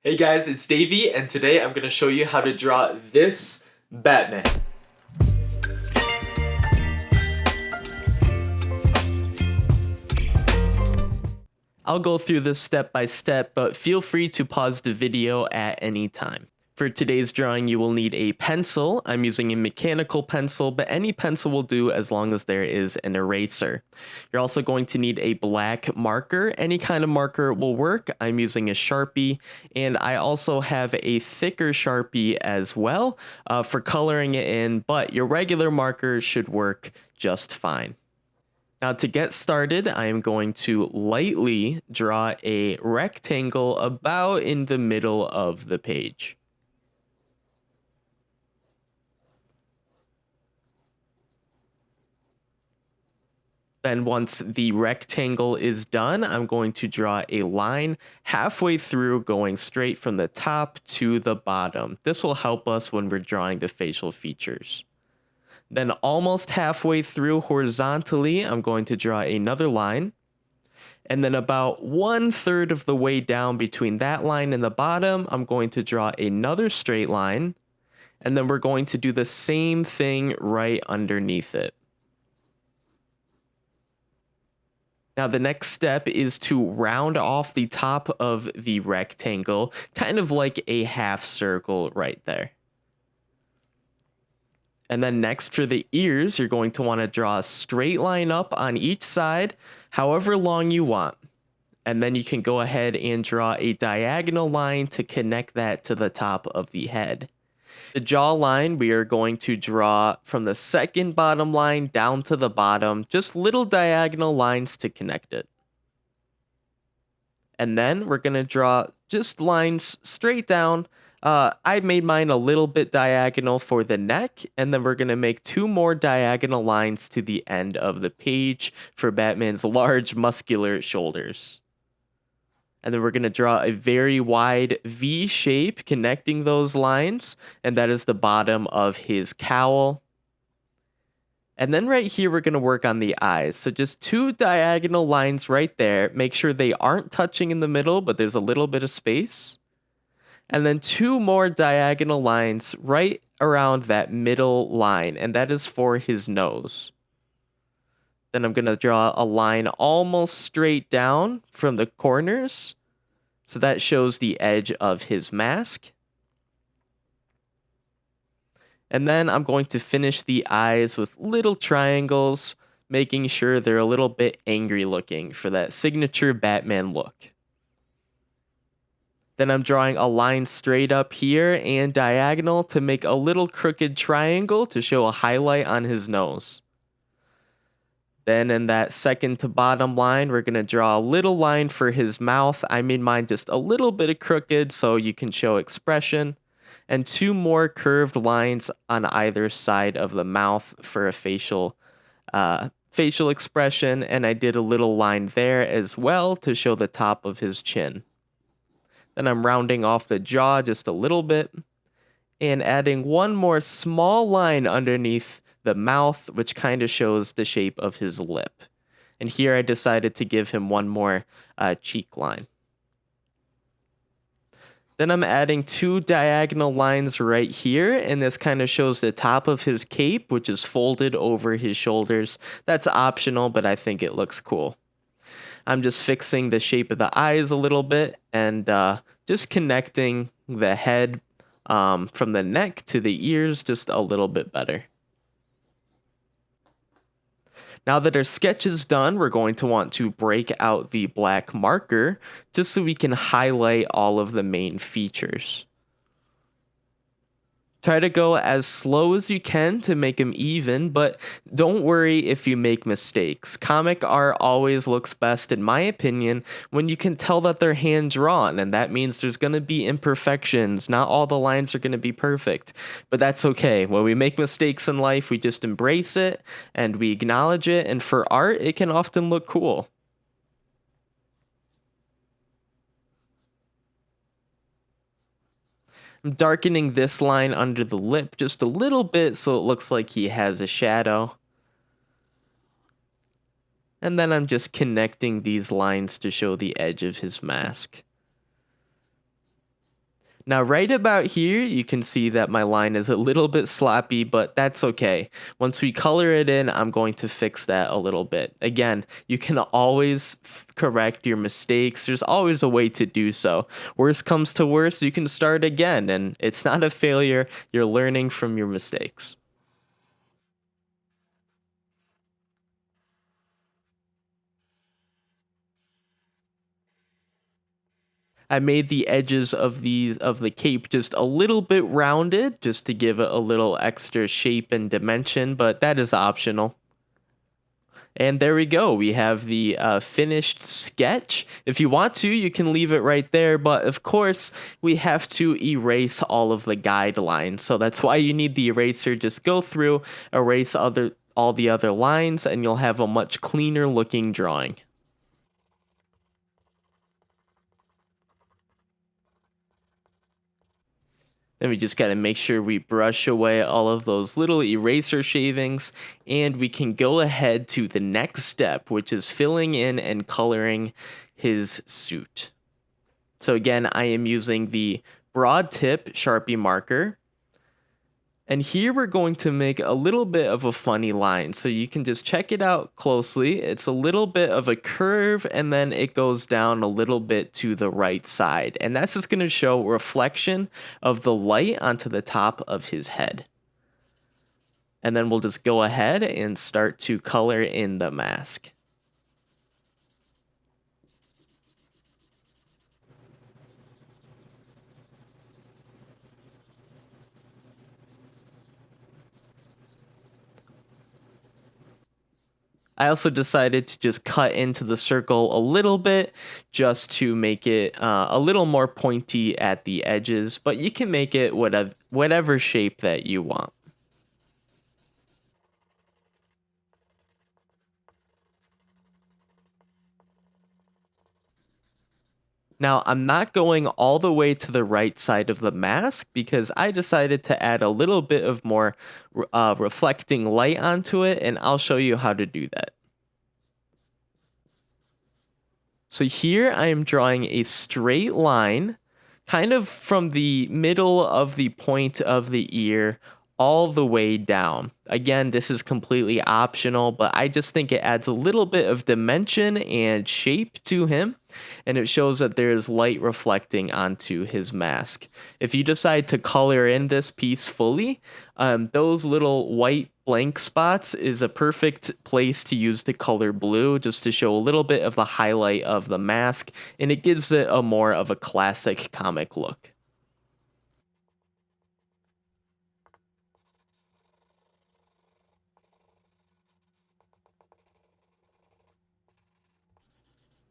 Hey guys, it's Davey, and today I'm going to show you how to draw this Batman. I'll go through this step by step, but feel free to pause the video at any time. For today's drawing, you will need a pencil. I'm using a mechanical pencil, but any pencil will do as long as there is an eraser. You're also going to need a black marker. Any kind of marker will work. I'm using a Sharpie, and I also have a thicker Sharpie as well for coloring it in, but your regular marker should work just fine. Now to get started, I am going to lightly draw a rectangle about in the middle of the page. Then once the rectangle is done, I'm going to draw a line halfway through going straight from the top to the bottom. This will help us when we're drawing the facial features. Then almost halfway through horizontally, I'm going to draw another line. And then about 1/3 of the way down between that line and the bottom, I'm going to draw another straight line. And then we're going to do the same thing right underneath it. Now the next step is to round off the top of the rectangle, kind of like a half circle right there. And then next for the ears, you're going to want to draw a straight line up on each side, however long you want. And then you can go ahead and draw a diagonal line to connect that to the top of the head. The jawline, we are going to draw from the second bottom line down to the bottom, just little diagonal lines to connect it. And then we're going to draw just lines straight down. I made mine a little bit diagonal for the neck, and then we're going to make 2 more diagonal lines to the end of the page for Batman's large muscular shoulders. And then we're going to draw a very wide V shape connecting those lines, and that is the bottom of his cowl. And then right here, we're going to work on the eyes. So just 2 diagonal lines right there. Make sure they aren't touching in the middle, but there's a little bit of space. And then 2 more diagonal lines right around that middle line, and that is for his nose. Then I'm going to draw a line almost straight down from the corners. So that shows the edge of his mask. And then I'm going to finish the eyes with little triangles, making sure they're a little bit angry looking for that signature Batman look. Then I'm drawing a line straight up here and diagonal to make a little crooked triangle to show a highlight on his nose. Then in that second to bottom line, we're going to draw a little line for his mouth. I made mine just a little bit of crooked so you can show expression. And 2 more curved lines on either side of the mouth for a facial expression. And I did a little line there as well to show the top of his chin. Then I'm rounding off the jaw just a little bit and adding 1 more small line underneath the mouth, which kind of shows the shape of his lip. And here I decided to give him 1 more cheek line. Then I'm adding 2 diagonal lines right here, and this kind of shows the top of his cape, which is folded over his shoulders. That's optional, but I think it looks cool. I'm just fixing the shape of the eyes a little bit and just connecting the head from the neck to the ears just a little bit better. Now that our sketch is done, we're going to want to break out the black marker just so we can highlight all of the main features. Try to go as slow as you can to make them even, but don't worry if you make mistakes. Comic art always looks best, in my opinion, when you can tell that they're hand-drawn, and that means there's going to be imperfections. Not all the lines are going to be perfect, but that's okay. When we make mistakes in life, we just embrace it, and we acknowledge it, and for art, it can often look cool. I'm darkening this line under the lip just a little bit so it looks like he has a shadow. And then I'm just connecting these lines to show the edge of his mask. Now, right about here, you can see that my line is a little bit sloppy, but that's okay. Once we color it in, I'm going to fix that a little bit. Again, you can always correct your mistakes. There's always a way to do so. Worst comes to worst, you can start again, and it's not a failure. You're learning from your mistakes. I made the edges of the cape just a little bit rounded just to give it a little extra shape and dimension, but that is optional. And there we go. We have the finished sketch. If you want to, you can leave it right there. But of course, we have to erase all of the guidelines. So that's why you need the eraser. Just go through, erase all the other lines, and you'll have a much cleaner looking drawing. Then we just got to make sure we brush away all of those little eraser shavings, and we can go ahead to the next step, which is filling in and coloring his suit. So again, I am using the broad tip Sharpie marker. And here we're going to make a little bit of a funny line. So you can just check it out closely. It's a little bit of a curve and then it goes down a little bit to the right side. And that's just going to show reflection of the light onto the top of his head. And then we'll just go ahead and start to color in the mask. I also decided to just cut into the circle a little bit just to make it a little more pointy at the edges, but you can make it whatever shape that you want. Now, I'm not going all the way to the right side of the mask because I decided to add a little bit of more reflecting light onto it, and I'll show you how to do that. So here I am drawing a straight line kind of from the middle of the point of the ear all the way down. Again, this is completely optional, but I just think it adds a little bit of dimension and shape to him, and it shows that there is light reflecting onto his mask. If you decide to color in this piece fully, those little white blank spots is a perfect place to use the color blue just to show a little bit of the highlight of the mask, and it gives it a more of a classic comic look.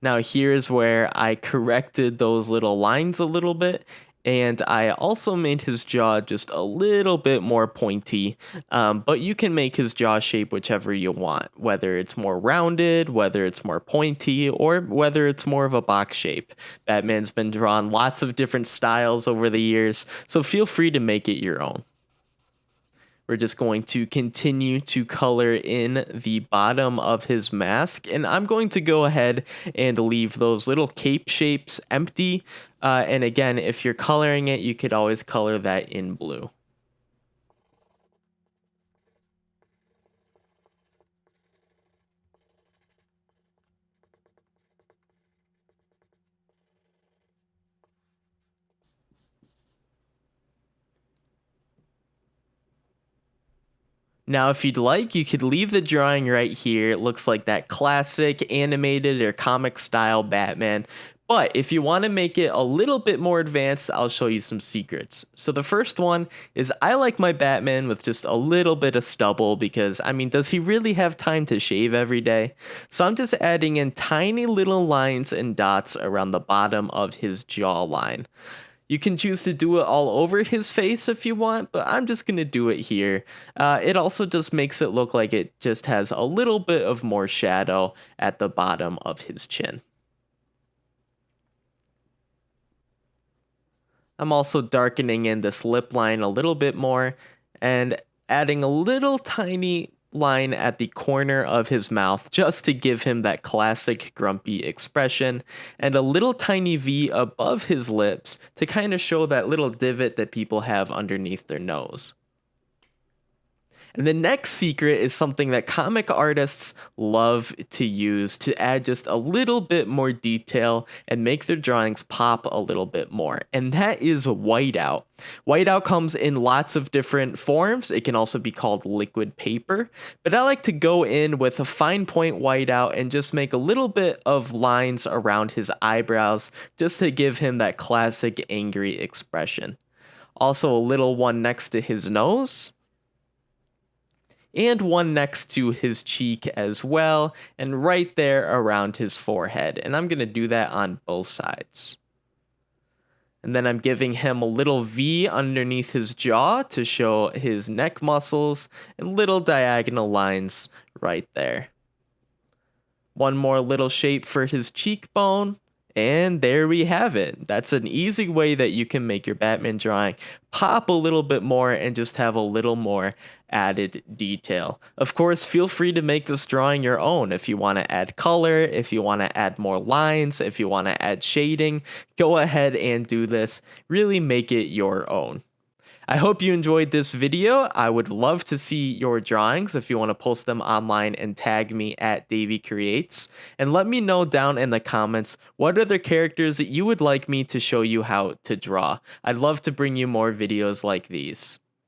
Now, here's where I corrected those little lines a little bit, and I also made his jaw just a little bit more pointy. But you can make his jaw shape whichever you want, whether it's more rounded, whether it's more pointy, or whether it's more of a box shape. Batman's been drawn lots of different styles over the years, so feel free to make it your own. We're just going to continue to color in the bottom of his mask. And I'm going to go ahead and leave those little cape shapes empty. And again, if you're coloring it, you could always color that in blue. Now, if you'd like, you could leave the drawing right here. It looks like that classic animated or comic style Batman. But if you want to make it a little bit more advanced, I'll show you some secrets. So the first one is I like my Batman with just a little bit of stubble because, I mean, does he really have time to shave every day? So I'm just adding in tiny little lines and dots around the bottom of his jawline. You can choose to do it all over his face if you want, but I'm just going to do it here. It also just makes it look like it just has a little bit of more shadow at the bottom of his chin. I'm also darkening in this lip line a little bit more and adding a little tiny line at the corner of his mouth just to give him that classic grumpy expression, and a little tiny V above his lips to kind of show that little divot that people have underneath their nose. And the next secret is something that comic artists love to use to add just a little bit more detail and make their drawings pop a little bit more. And that is whiteout. Whiteout comes in lots of different forms. It can also be called liquid paper. But I like to go in with a fine point whiteout and just make a little bit of lines around his eyebrows just to give him that classic angry expression. Also a little one next to his nose, and one next to his cheek as well, and right there around his forehead. And I'm going to do that on both sides. And then I'm giving him a little V underneath his jaw to show his neck muscles, and little diagonal lines right there. One more little shape for his cheekbone. And there we have it. That's an easy way that you can make your Batman drawing pop a little bit more and just have a little more added detail. Of course, feel free to make this drawing your own. If you want to add color, if you want to add more lines, if you want to add shading, go ahead and do this. Really make it your own. I hope you enjoyed this video. I would love to see your drawings if you want to post them online and tag me at Daveycreates. And let me know down in the comments what other characters that you would like me to show you how to draw. I'd love to bring you more videos like these.